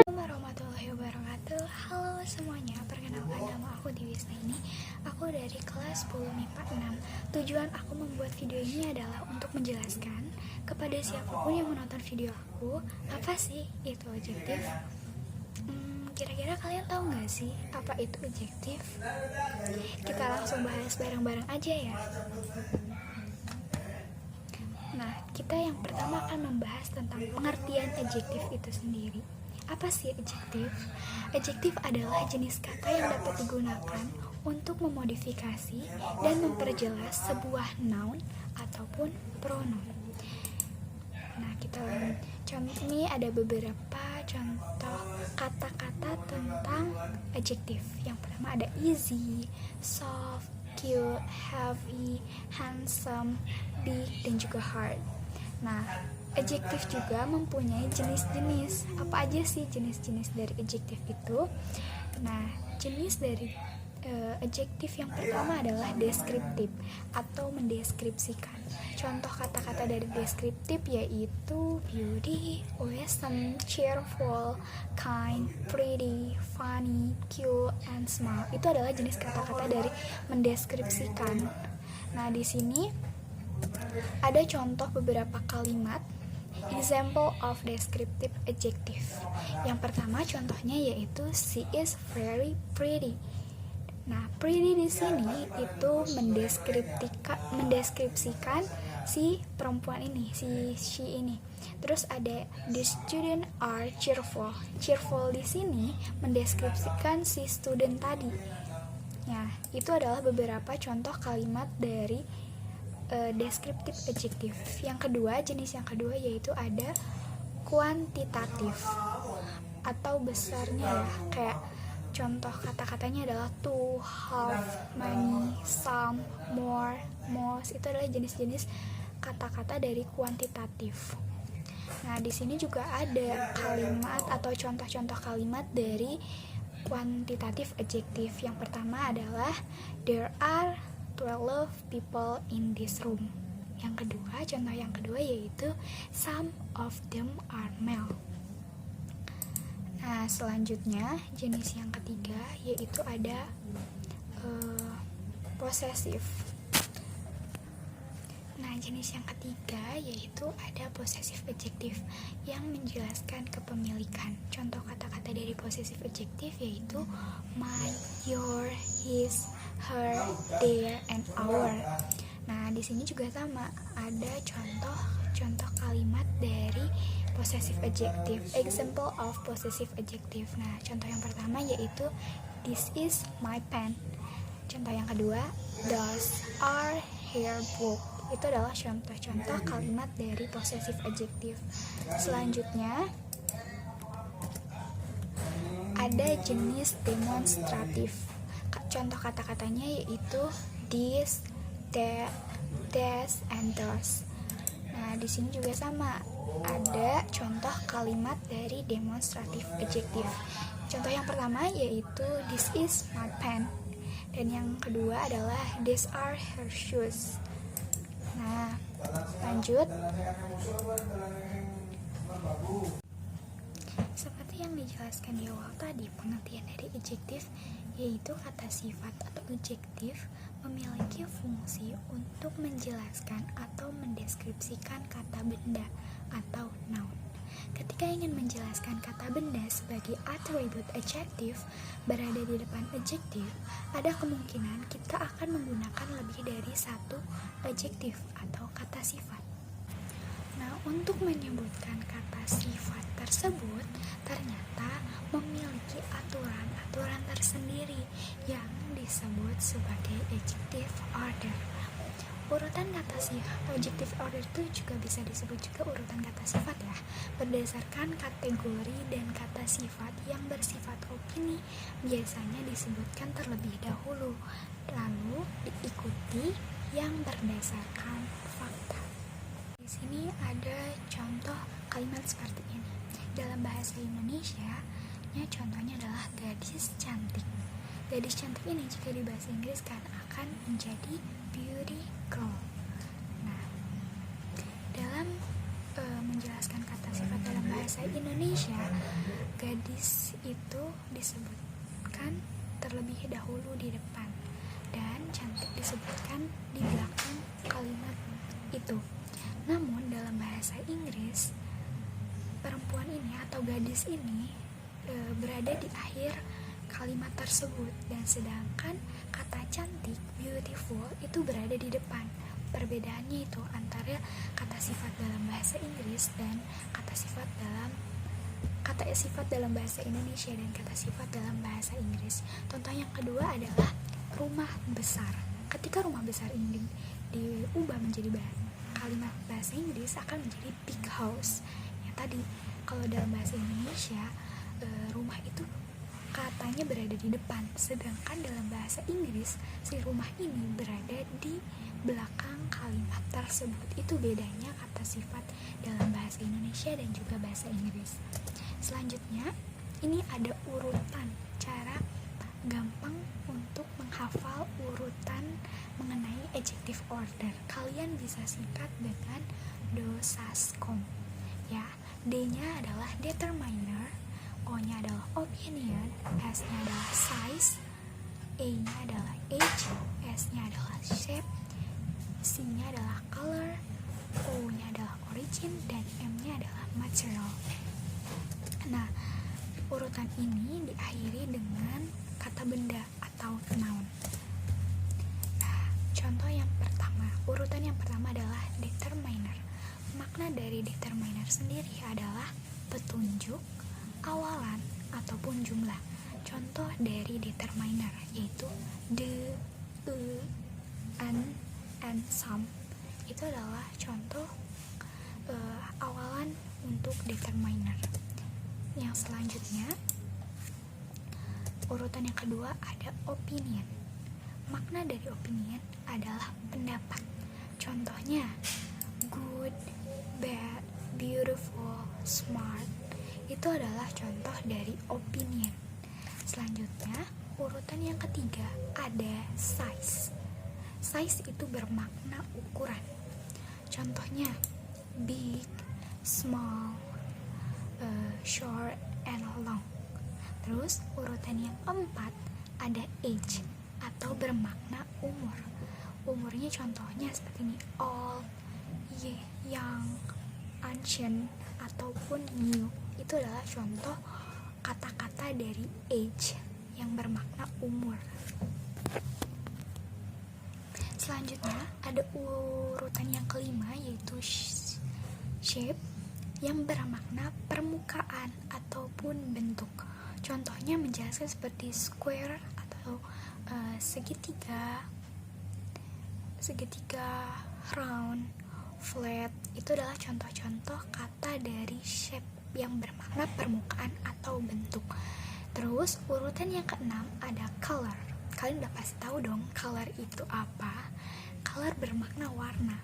Warahmatullahi wabarakatuh. Halo semuanya, perkenalkan nama aku Dewi Snaini. Aku dari kelas 10 MIPA 6. Tujuan aku membuat video ini adalah untuk menjelaskan kepada siapapun yang menonton video aku, apa sih itu objektif. Kira-kira kalian tahu nggak sih apa itu objektif? Kita langsung bahas bareng-bareng aja ya. Nah, kita yang pertama akan membahas tentang pengertian adjektif itu sendiri. Apa sih adjektif? Adjektif adalah jenis kata yang dapat digunakan untuk memodifikasi dan memperjelas sebuah noun ataupun pronoun. Nah, ini ada beberapa contoh kata-kata tentang adjektif. Yang pertama ada easy, soft, cute, heavy, handsome, big, dan juga hard. Nah, adjektif juga mempunyai jenis-jenis. Apa aja sih jenis-jenis dari adjektif itu? Nah, jenis dari adjektif yang pertama adalah deskriptif atau mendeskripsikan. Contoh kata-kata dari deskriptif yaitu beauty, awesome, cheerful, kind, pretty, funny, cute, and smart. Itu adalah jenis kata-kata dari mendeskripsikan. Nah, di sini ada contoh beberapa kalimat example of descriptive adjective. Yang pertama contohnya yaitu she is very pretty. Nah, pretty di sini itu mendeskripsikan si perempuan ini, she ini. Terus ada the student are cheerful. Cheerful di sini mendeskripsikan si student tadi. Nah, itu adalah beberapa contoh kalimat dari deskriptif adjektif. Jenis yang kedua yaitu ada kuantitatif atau besarnya ya, kayak contoh kata-katanya adalah to, have, many, some, more, most. Itu adalah jenis-jenis kata-kata dari kuantitatif. Nah, di sini juga ada kalimat atau contoh-contoh kalimat dari kuantitatif adjektif. Yang pertama adalah there are 12 people in this room. Contoh yang kedua yaitu some of them are male. Nah, selanjutnya jenis yang ketiga yaitu ada possessive. Nah, jenis yang ketiga yaitu ada possessive adjective yang menjelaskan kepemilikan. Contoh kata-kata dari possessive adjective yaitu my, your, his, her, their, and our. Nah, di sini juga sama, ada contoh kalimat dari possessive adjective. Example of possessive adjective. Nah, contoh yang pertama yaitu this is my pen. Contoh yang kedua, those are her book. Itu adalah contoh-contoh kalimat dari possessive adjective. Selanjutnya ada jenis demonstratif. Contoh kata-katanya yaitu this, that, and those. Nah, di sini juga sama, ada contoh kalimat dari demonstratif adjektif. Contoh yang pertama yaitu this is my pen, dan yang kedua adalah these are her shoes. Nah, lanjut. Seperti yang dijelaskan di awal tadi, pengertian dari adjektif yaitu kata sifat atau adjektif memiliki fungsi untuk menjelaskan atau mendeskripsikan kata benda atau noun. Ketika ingin menjelaskan kata benda sebagai atribut adjektif berada di depan adjektif, ada kemungkinan kita akan menggunakan lebih dari satu adjektif atau kata sifat. Nah, untuk menyebutkan kata sifat tersebut ternyata memiliki aturan tersendiri yang disebut sebagai adjective order. Urutan kata sifat adjective order itu juga bisa disebut juga urutan kata sifat ya, berdasarkan kategori dan kata sifat yang bersifat opini biasanya disebutkan terlebih dahulu, lalu diikuti yang berdasarkan fakta. Di sini ada contoh kalimat seperti ini. Dalam bahasa Indonesia, contohnya adalah gadis cantik. Gadis cantik ini jika di bahasa Inggris akan menjadi beauty girl. Nah, dalam menjelaskan kata sifat dalam bahasa Indonesia, gadis itu disebutkan terlebih dahulu di depan dan cantik disebutkan di belakang kalimat itu. Namun dalam bahasa Inggris, perempuan ini atau gadis ini berada di akhir kalimat tersebut, dan sedangkan kata cantik, beautiful, itu berada di depan. Perbedaannya itu antara kata sifat dalam bahasa Inggris dan kata sifat dalam bahasa Indonesia dan kata sifat dalam bahasa Inggris. Contoh yang kedua adalah rumah besar. Ketika rumah besar ini diubah menjadi kalimat bahasa Inggris akan menjadi big house. Yang tadi kalau dalam bahasa Indonesia rumah itu katanya berada di depan, sedangkan dalam bahasa Inggris si rumah ini berada di belakang kalimat tersebut. Itu bedanya kata sifat dalam bahasa Indonesia dan juga bahasa Inggris. Selanjutnya, ini ada urutan, cara gampang untuk menghafal urutan mengenai adjective order. Kalian bisa singkat dengan DOSASCOM. Ya, D-nya adalah determiner, O-nya adalah opinion, S-nya adalah size, A-nya adalah age, S-nya adalah shape, C-nya adalah color, O-nya adalah origin, dan M-nya adalah material. Nah, urutan ini diakhiri dengan kata benda atau noun. Nah, contoh yang pertama, urutan yang pertama adalah determiner. Makna dari determiner sendiri adalah petunjuk, awalan, ataupun jumlah. Contoh dari determiner yaitu the, and some. Itu adalah contoh awalan untuk determiner. Yang selanjutnya, urutan yang kedua ada opinion. Makna dari opinion adalah pendapat. Contohnya good, bad, beautiful, smart. Itu adalah contoh dari opinion. Selanjutnya, urutan yang ketiga ada size. Size itu bermakna ukuran. Contohnya big, small, short, and long. Terus urutan yang keempat ada age atau bermakna umur. Umurnya contohnya seperti ini: old, young, ancient, ataupun new. Itu adalah contoh kata-kata dari age yang bermakna umur. Selanjutnya ada urutan yang kelima yaitu shape yang bermakna permukaan ataupun bentuk. Contohnya menjelaskan seperti square atau segitiga, round, flat. Itu adalah contoh-contoh kata dari shape yang bermakna permukaan atau bentuk. Terus urutan yang keenam ada color. Kalian udah pasti tahu dong color itu apa. Color bermakna warna.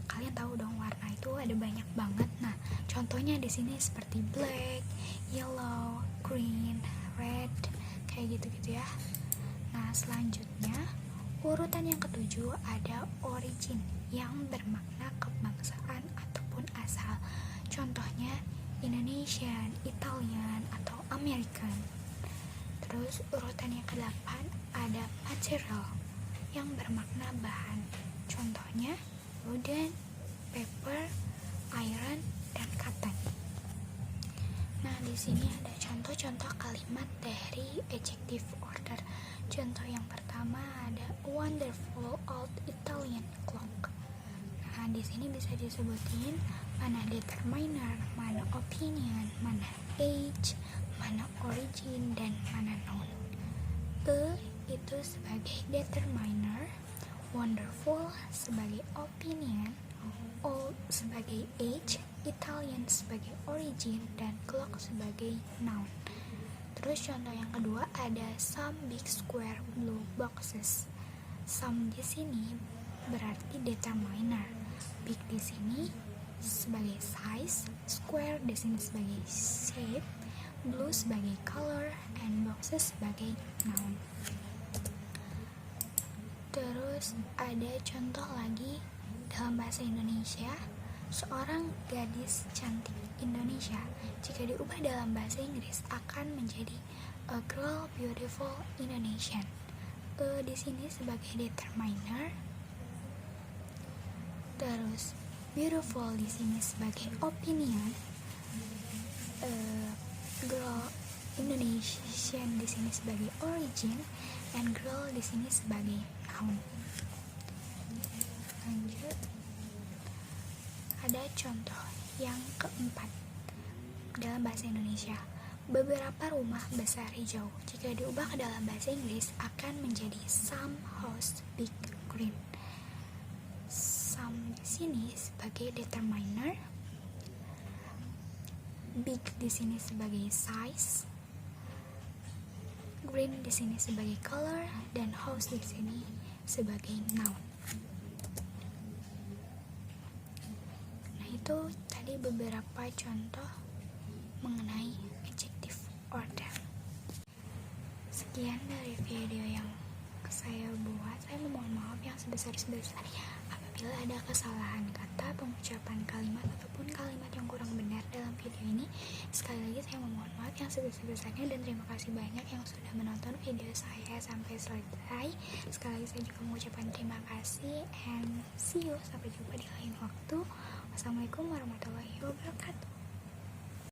Kalian tahu dong warna itu ada banyak banget. Nah, contohnya di sini seperti black, yellow, green, red, kayak gitu-gitu ya. Nah, selanjutnya urutan yang ketujuh ada origin yang bermakna kebangsaan ataupun asal. Contohnya Indonesian, Italian, atau American. Terus urutan yang ke-8 ada material yang bermakna bahan. Contohnya wooden, paper, iron, dan cotton. Nah, di sini ada contoh-contoh kalimat dari adjective order. Contoh yang pertama ada wonderful old Italian clock. Nah, di sini bisa disebutin mana determiner, mana opinion, mana age, mana origin, dan mana noun. Itu sebagai determiner, wonderful sebagai opinion, old sebagai age, Italian sebagai origin, dan clock sebagai noun. Terus contoh yang kedua ada some big square blue boxes. Some di sini berarti determiner. Big di sini sebagai size, square di sini sebagai shape, blue sebagai color, and boxes sebagai noun. Terus ada contoh lagi dalam bahasa Indonesia, seorang gadis cantik. Indonesia. Jika diubah dalam bahasa Inggris akan menjadi a girl beautiful Indonesian. Di sini sebagai determiner. Terus beautiful di sini sebagai opinion. Girl Indonesian di sini sebagai origin, and girl di sini sebagai noun. Lanjut, ada contoh yang keempat dalam bahasa Indonesia. Beberapa rumah besar hijau. Jika diubah ke dalam bahasa Inggris akan menjadi some house big green. Some di sini sebagai determiner. Big di sini sebagai size, green di sini sebagai color, dan house di sini sebagai noun. Nah, itu tadi beberapa contoh mengenai adjective order. Sekian dari video yang saya buat. Saya memohon maaf yang sebesar-besarnya apabila ada kesalahan kata, pengucapan kalimat, ataupun kalimat yang kurang benar dalam video ini. Sekali lagi saya memohon maaf yang sebesar-besarnya, dan terima kasih banyak yang sudah menonton video saya sampai selesai. Sekali lagi saya juga mengucapkan terima kasih, and see you. Sampai jumpa di lain waktu. Wassalamualaikum warahmatullahi wabarakatuh.